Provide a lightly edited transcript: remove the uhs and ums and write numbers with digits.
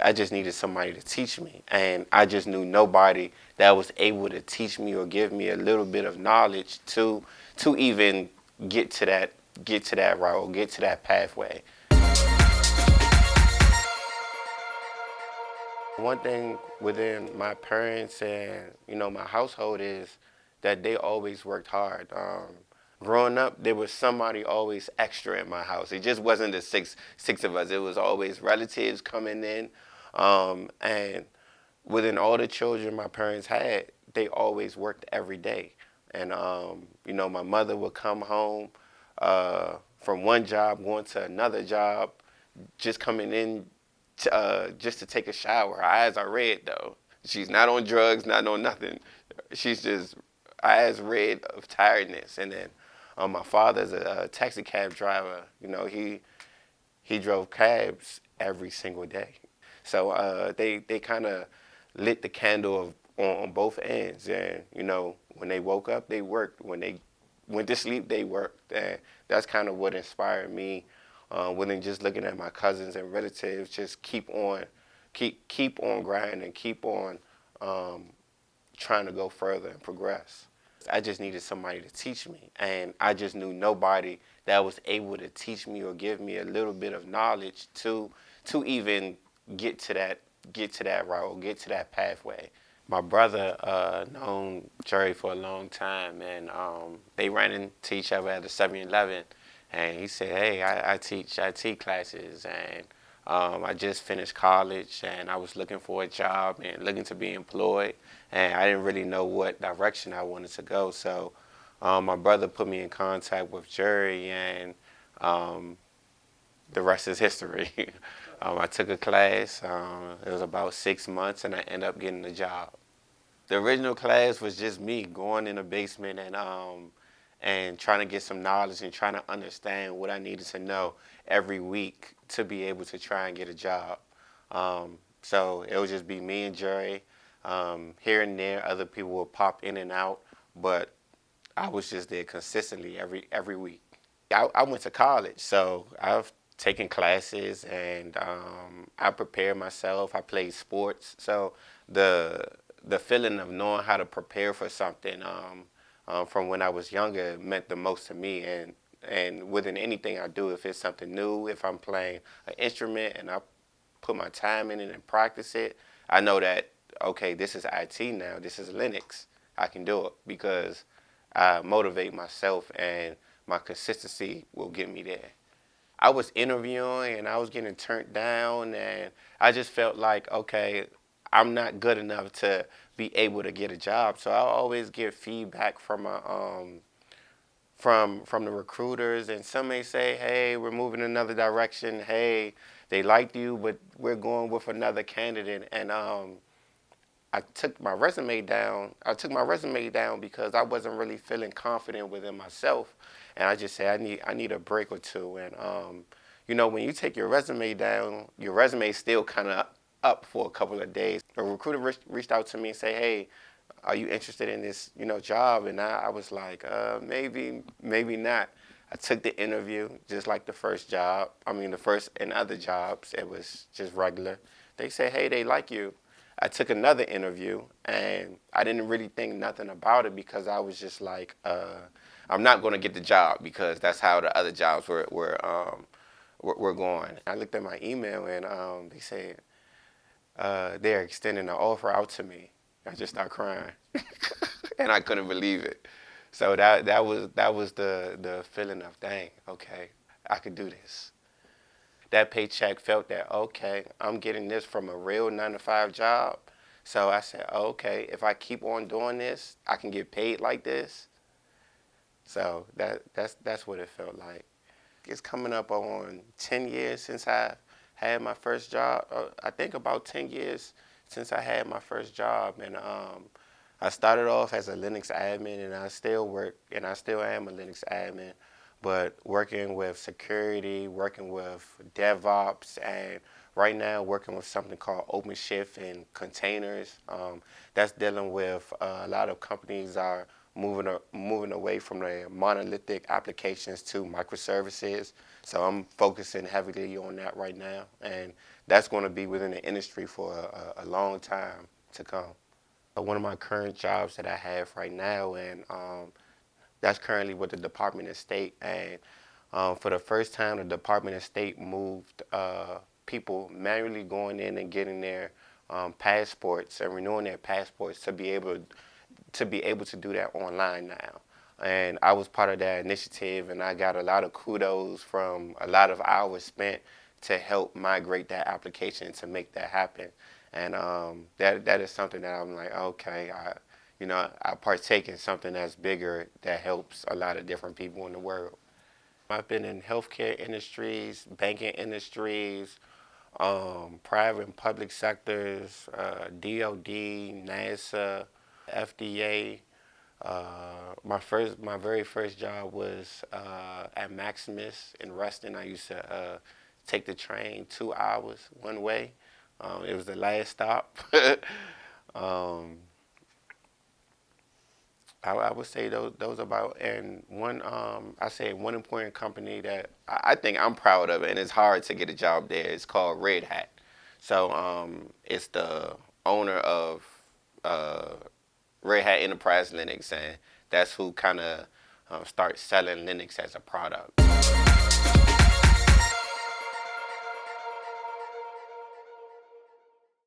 I just needed somebody to teach me, and I just knew nobody that was able to teach me or give me a little bit of knowledge to even get to that route or get to that pathway. One thing within my parents and my household is that they always worked hard. Growing up, there was somebody always extra in my house. It just wasn't the six of us. It was always relatives coming in, and within all the children my parents had, they always worked every day. And my mother would come home from one job, going to another job, just coming in just to take a shower. Her eyes are red though. She's not on drugs, not on nothing. She's just eyes red of tiredness. And then my father's a taxi cab driver. He drove cabs every single day. So they kind of lit the candle on both ends. And when they woke up, they worked. When they went to sleep, they worked. And that's kind of what inspired me. Within just looking at my cousins and relatives, just keep on grinding, keep on trying to go further and progress. I just needed somebody to teach me, and I just knew nobody that was able to teach me or give me a little bit of knowledge to even get to that route or get to that pathway. My brother known Jerry for a long time, and they ran into each other at the 7-Eleven. And he said, "Hey, I teach classes, and I just finished college, and I was looking for a job and looking to be employed, and I didn't really know what direction I wanted to go. So my brother put me in contact with Jerry, and the rest is history." I took a class. It was about 6 months, and I ended up getting the job. The original class was just me going in the basement and trying to get some knowledge and trying to understand what I needed to know every week to be able to try and get a job. So it would just be me and Jerry. Here and there, other people would pop in and out, but I was just there consistently every week. I went to college, so I've taken classes, and I prepared myself. I played sports, so the feeling of knowing how to prepare for something from when I was younger meant the most to me. And within anything I do, if it's something new, if I'm playing an instrument and I put my time in it and practice it, I know that, okay, this is IT now, this is Linux. I can do it because I motivate myself, and my consistency will get me there. I was interviewing and I was getting turned down, and I just felt like, okay, I'm not good enough to be able to get a job. So I always get feedback from from the recruiters, and some may say, "Hey, we're moving another direction. Hey, they liked you, but we're going with another candidate." And I took my resume down. Because I wasn't really feeling confident within myself, and I just said, I need a break or two. And when you take your resume down, your resume is still kind of up for a couple of days. A recruiter reached out to me and said, "Hey, are you interested in this job?" And I was like, maybe not. I took the interview just like the first job. The first and other jobs, it was just regular. They said, "Hey, they like you." I took another interview, and I didn't really think nothing about it because I was just like, I'm not going to get the job because that's how the other jobs were going. I looked at my email, and they said they're extending an offer out to me. I just started crying, and I couldn't believe it. So that was the feeling of, dang, okay, I could do this. That paycheck felt that, okay, I'm getting this from a real 9-to-5 job. So I said, okay, if I keep on doing this, I can get paid like this. So that's what it felt like. It's coming up on 10 years since I had my first job. I think about 10 years since I had my first job. And I started off as a Linux admin, and I still work, and I still am a Linux admin. But working with security, working with DevOps, and right now working with something called OpenShift and containers. That's dealing with a lot of companies are moving away from the monolithic applications to microservices. So I'm focusing heavily on that right now, and that's going to be within the industry for a long time to come. One of my current jobs that I have right now, and that's currently with the Department of State. And for the first time, the Department of State moved people manually going in and getting their passports and renewing their passports to be able to do that online now. And I was part of that initiative, and I got a lot of kudos from a lot of hours spent to help migrate that application to make that happen. And that is something that I'm like, okay, I partake in something that's bigger that helps a lot of different people in the world. I've been in healthcare industries, banking industries, private and public sectors, DOD, NASA, FDA. My very first job was at Maximus in Reston. I used to take the train 2 hours one way. It was the last stop. I would say those about, and one I say one important company that I think I'm proud of, and it's hard to get a job there. It's called Red Hat. So it's the owner of Red Hat Enterprise Linux, and that's who kind of starts selling Linux as a product.